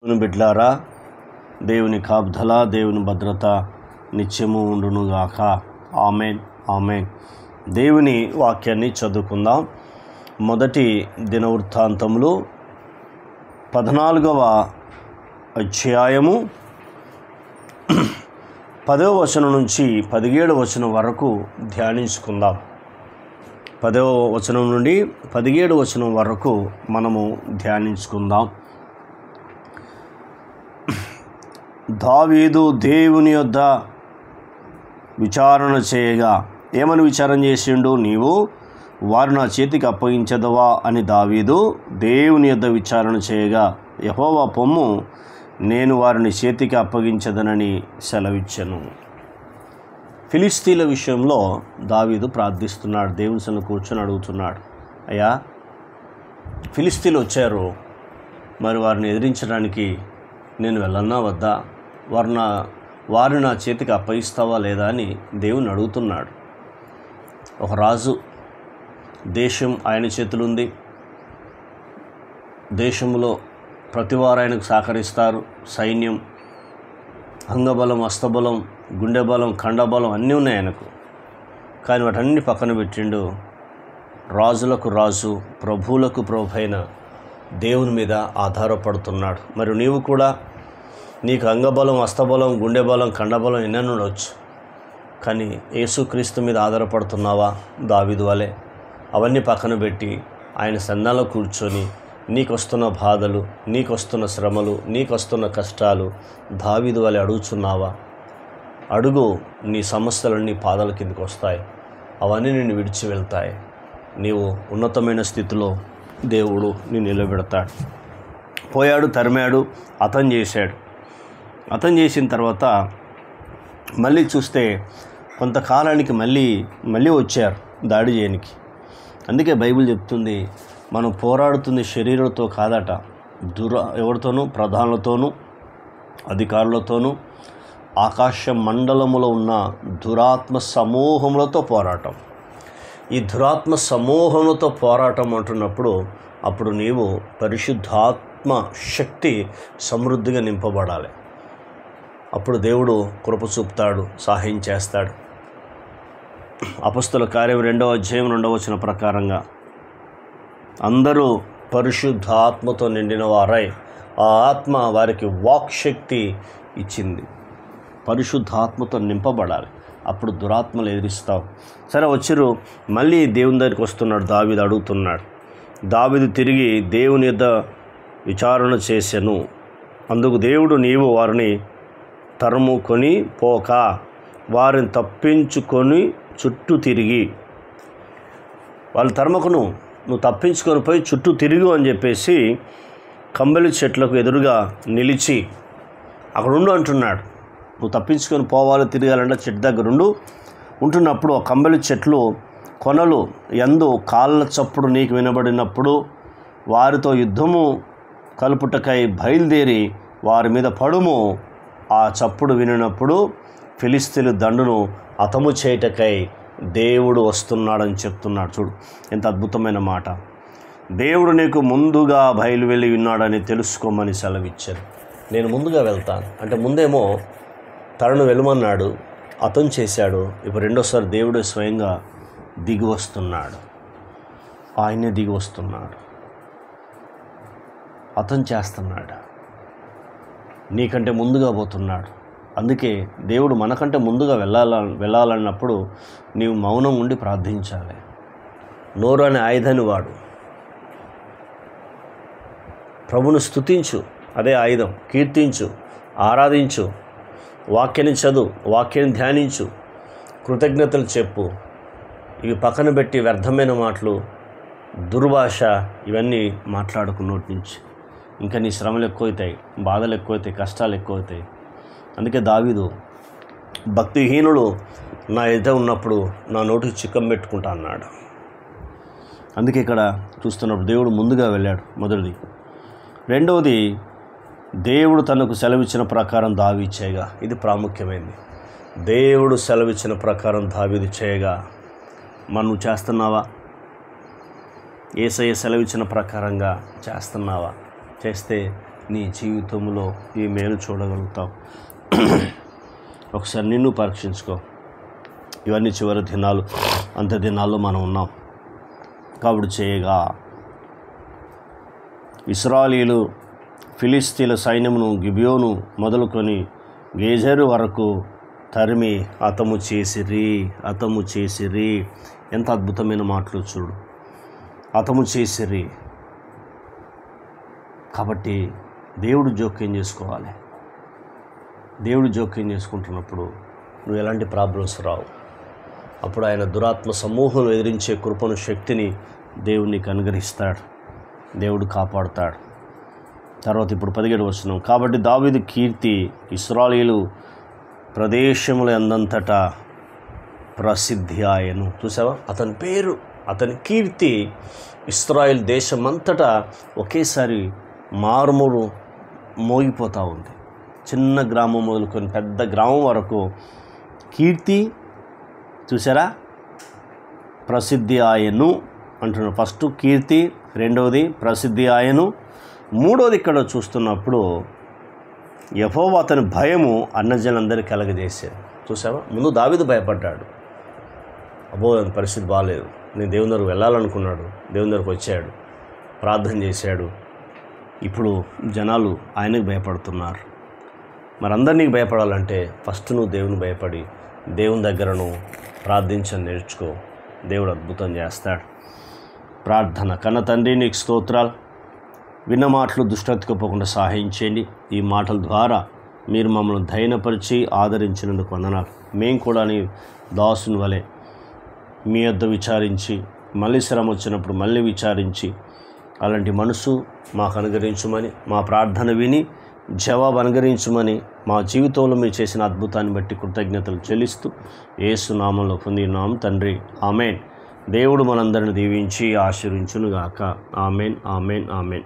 దేవుని బిడ్డలారా, దేవుని కాపుదల, దేవుని భద్రత నిత్యము ఉండునుగాక. ఆమేన్, ఆమేన్. దేవుని వాక్యాన్ని చదువుకుందాం. మొదటి దినవృత్తాంతములు 14వ అధ్యాయము 10వ వచనం నుంచి 17వ వచనం వరకు ధ్యానించుకుందాం. 10వ వచనం నుండి 17వ వచనం వరకు మనము ధ్యానించుకుందాం. దావీదు దేవుని యొద్ద విచారణ చేయగా, ఏమని విచారణ చేసిండు? నీవు వారు నా చేతికి అప్పగించదవా అని దావీదు దేవుని యొద్ద విచారణ చేయగా, యెహోవా పొమ్ము, నేను వారిని చేతికి అప్పగించదనని సెలవిచ్చెను. ఫిలిస్తీన్ల విషయంలో దావీదు ప్రార్థిస్తున్నాడు. దేవుని సన్నిధిలో కూర్చొని అడుగుతున్నాడు, అయ్యా, ఫిలిస్తీన్లు వచ్చారు, మరి వారిని ఎదిరించడానికి నేను వెళ్ళన్నా వద్దా? వారిని నా చేతికి అప్పగిస్తావా లేదా అని దేవుని అడుగుతున్నాడు. ఒక రాజు, దేశం ఆయన చేతులు ఉంది. దేశంలో ప్రతివారు ఆయనకు సహకరిస్తారు. సైన్యం, అంగబలం, హస్తబలం, గుండె బలం, కండబలం అన్నీ ఉన్నాయి ఆయనకు. కానీ వాటన్ని పక్కన పెట్టిండు. రాజులకు రాజు, ప్రభువులకు ప్రభు అయిన దేవుని మీద ఆధారపడుతున్నాడు. మరి నీవు కూడా నీకు అంగబలం, హస్తబలం, గుండె బలం, కండబలం ఎన్నెన్ని ఉండవచ్చు, కానీ యేసుక్రీస్తు మీద ఆధారపడుతున్నావా? దావీదు వలె అవన్నీ పక్కన పెట్టి ఆయన సన్నిధిలో కూర్చొని నీకు వస్తున్న బాధలు, నీకు వస్తున్న శ్రమలు, నీకు వస్తున్న కష్టాలు దావీదు వలె అడుగుచున్నావా? అడుగు, నీ సమస్యలన్నీ పాదాల కిందకి వస్తాయి. అవన్నీ నిన్ను విడిచి వెళ్తాయి. నీవు ఉన్నతమైన స్థితిలో దేవుడు నిన్ను నిలబెడతాడు. పోయాడు, తరిమాడు, హతం చేశాడు. హతం చేసిన తర్వాత మళ్ళీ చూస్తే కొంతకాలానికి మళ్ళీ వచ్చారు దాడి చేయనికి. అందుకే బైబిల్ చెప్తుంది, మనం పోరాడుతుంది శరీరంతో కాదట, ఎవరితోనూ, ప్రధానులతోనూ, అధికారులతోనూ, ఆకాశ మండలములో ఉన్న దురాత్మ సమూహములతో పోరాటం. ఈ దురాత్మ సమూహములతో పోరాటం అంటున్నప్పుడు అప్పుడు నీవు పరిశుద్ధాత్మ శక్తి సమృద్ధిగా నింపబడాలి. అప్పుడు దేవుడు కృప చూపుతాడు, సహాయం చేస్తాడు. అపొస్తలుల కార్యం 2వ అధ్యాయం 2వ వచనం ప్రకారంగా అందరూ పరిశుద్ధాత్మతో నిండిన వారై ఆ ఆత్మ వారికి వాక్శక్తి ఇచ్చింది. పరిశుద్ధాత్మతో నింపబడాలి. అప్పుడు దురాత్మలు ఎదిరిస్తావు. సరే, వచ్చిరు, మళ్ళీ దేవుని దగ్గరికి వస్తున్నాడు. దావీదు అడుగుతున్నాడు. దావీదు తిరిగి దేవుని యొద్ద విచారణ చేసెను. అందుకు దేవుడు, నీవు వారిని తరుముకొని పోక వారిని తప్పించుకొని చుట్టూ తిరిగి, వాళ్ళు తరుముకును, నువ్వు తప్పించుకొని పోయి చుట్టూ తిరుగు అని చెప్పేసి కంబలి చెట్లకు ఎదురుగా నిలిచి అక్కడ ఉండు అంటున్నాడు. నువ్వు తప్పించుకొని పోవాలి, తిరగాలంటే చెట్టు దగ్గర ఉంటున్నప్పుడు ఆ కంబలి చెట్లు కొనలు యందు కాళ్ళ చప్పుడు నీకు వినబడినప్పుడు వారితో యుద్ధము కలుపుటకై బయలుదేరి వారి మీద పడుము. ఆ చప్పుడు వినినప్పుడు ఫిలిస్తీన్ల దండును హతము చేయుటకై దేవుడు వస్తున్నాడని చెప్తున్నాడు. చూడు ఎంత అద్భుతమైన మాట. దేవుడు నీకు ముందుగా బయలు వెళ్ళి ఉన్నాడని తెలుసుకోమని సెలవిచ్చారు. నేను ముందుగా వెళ్తాను అంటే, ముందేమో తనను వెళ్ళమన్నాడు, హతం చేశాడు. ఇప్పుడు రెండోసారి దేవుడు స్వయంగా దిగి వస్తున్నాడు. ఆయనే దిగి వస్తున్నాడు, హతం చేస్తున్నాడు, నీకంటే ముందుగా పోతున్నాడు. అందుకే దేవుడు మనకంటే ముందుగా వెళ్ళాలన్నప్పుడు నీవు మౌనం ఉండి ప్రార్థించాలి. నోరు అనే ఆయుధాన్ని వాడు. ప్రభును స్తుతించు, అదే ఆయుధం. కీర్తించు, ఆరాధించు, వాక్యాన్ని చదువు, వాక్యాన్ని ధ్యానించు, కృతజ్ఞతలు చెప్పు. ఇవి పక్కన పెట్టి వ్యర్థమైన మాటలు, దుర్భాష ఇవన్నీ మాట్లాడుకు నోటి నుంచి. ఇంకా నీ శ్రమలు ఎక్కువవుతాయి, బాధలు ఎక్కువవుతాయి, కష్టాలు ఎక్కువవుతాయి. అందుకే దావీదు, భక్తిహీనుడు నా ఎదుట ఉన్నప్పుడు నా నోటికి చిక్కం పెట్టుకుంటా అన్నాడు. అందుకే ఇక్కడ చూస్తున్నప్పుడు దేవుడు ముందుగా వెళ్ళాడు. మొదటిది. రెండవది, దేవుడు తనకు సెలవిచ్చిన ప్రకారం దావీదు చేయగా. ఇది ప్రాముఖ్యమైనది. దేవుడు సెలవిచ్చిన ప్రకారం దావీదు చేయగా. మనం చేస్తున్నావా? యేసయ్య సెలవిచ్చిన ప్రకారంగా చేస్తున్నావా? చేస్తే నీ జీవితంలో ఈ మేలు చూడగలుగుతావు? ఒకసారి నిన్ను పరీక్షించుకో. ఇవన్నీ చివరి దినాలు, అంత్య దినాల్లో మనం ఉన్నాం. కాబట్టి చేయగా ఇశ్రాయేలీయులు ఫిలిస్తీన్ల సైన్యమును గిబియోను మొదలుకొని గేజరు వరకు తరిమి హతము చేసిరి. ఎంత అద్భుతమైన మాటలు చూడు. హతము చేసిరి. కాబట్టి దేవుడు జోక్యం చేసుకోవాలి. దేవుడు జోక్యం చేసుకుంటున్నప్పుడు నువ్వు ఎలాంటి ప్రాబ్లమ్స్ రావు. అప్పుడు ఆయన దురాత్మ సమూహం ఎదిరించే కృపను, శక్తిని దేవుడు నీకు అనుగ్రహిస్తాడు. దేవుడు కాపాడుతాడు. తర్వాత ఇప్పుడు 17 వచనం. కాబట్టి దావీదు కీర్తి ఇశ్రాయేలు ప్రదేశముల యందంతటా ప్రసిద్ధి ఆయను. చూసావా, అతని పేరు, అతని కీర్తి ఇశ్రాయేల్ దేశమంతటా ఒకేసారి మారుమూరు మోగిపోతూ ఉంది. చిన్న గ్రామం మొదలుకొని పెద్ద గ్రామం వరకు కీర్తి, చూసారా, ప్రసిద్ధి ఆయను అంటున్నాడు. ఫస్ట్ కీర్తి, రెండవది ప్రసిద్ధి ఆయను, మూడవది ఇక్కడ చూస్తున్నప్పుడు యెహోవా అతని భయము అన్నజనులందరికీ కలగజేశాడు. చూసావా, ముందు దావీదు భయపడ్డాడు. అబ్బో పరిస్థితి బాగాలేదు, నేను దేవుని దగ్గరకు వెళ్ళాలనుకున్నాడు, దేవుని దగ్గరకు వచ్చాడు, ప్రార్థన చేశాడు. ఇప్పుడు జనాలు ఆయనకు భయపడుతున్నారు. మరి అందరినీ భయపడాలంటే ఫస్ట్ నువ్వు దేవుని భయపడి దేవుని దగ్గరను ప్రార్థించని నేర్చుకో. దేవుడు అద్భుతం చేస్తాడు. ప్రార్థన. కన్న తండ్రి, నీకు స్తోత్రాలు. విన్న మాటలు దుష్టతకు పోకుండా సహాయం చేయండి. ఈ మాటల ద్వారా మీరు మమ్మల్ని ధైర్యపరిచి ఆదరించినందుకు వందనాలు. మేము కూడా నీ దాసుని వలె మీ యొద్ద విచారించి, మళ్ళీ శ్రమ వచ్చినప్పుడు మళ్ళీ విచారించి, అలాంటి మనసు మాకు అనుగ్రహించమని, మా ప్రార్థన విని జవాబు అనుగ్రహించమని, మా జీవితంలో మీరు చేసిన అద్భుతాన్ని బట్టి కృతజ్ఞతలు చెల్లిస్తూ యేసు నామంలో పొందినాం తండ్రి. ఆమెన్. దేవుడు మనందరిని దీవించి ఆశీర్వించునుగాక. Amen, amen, amen.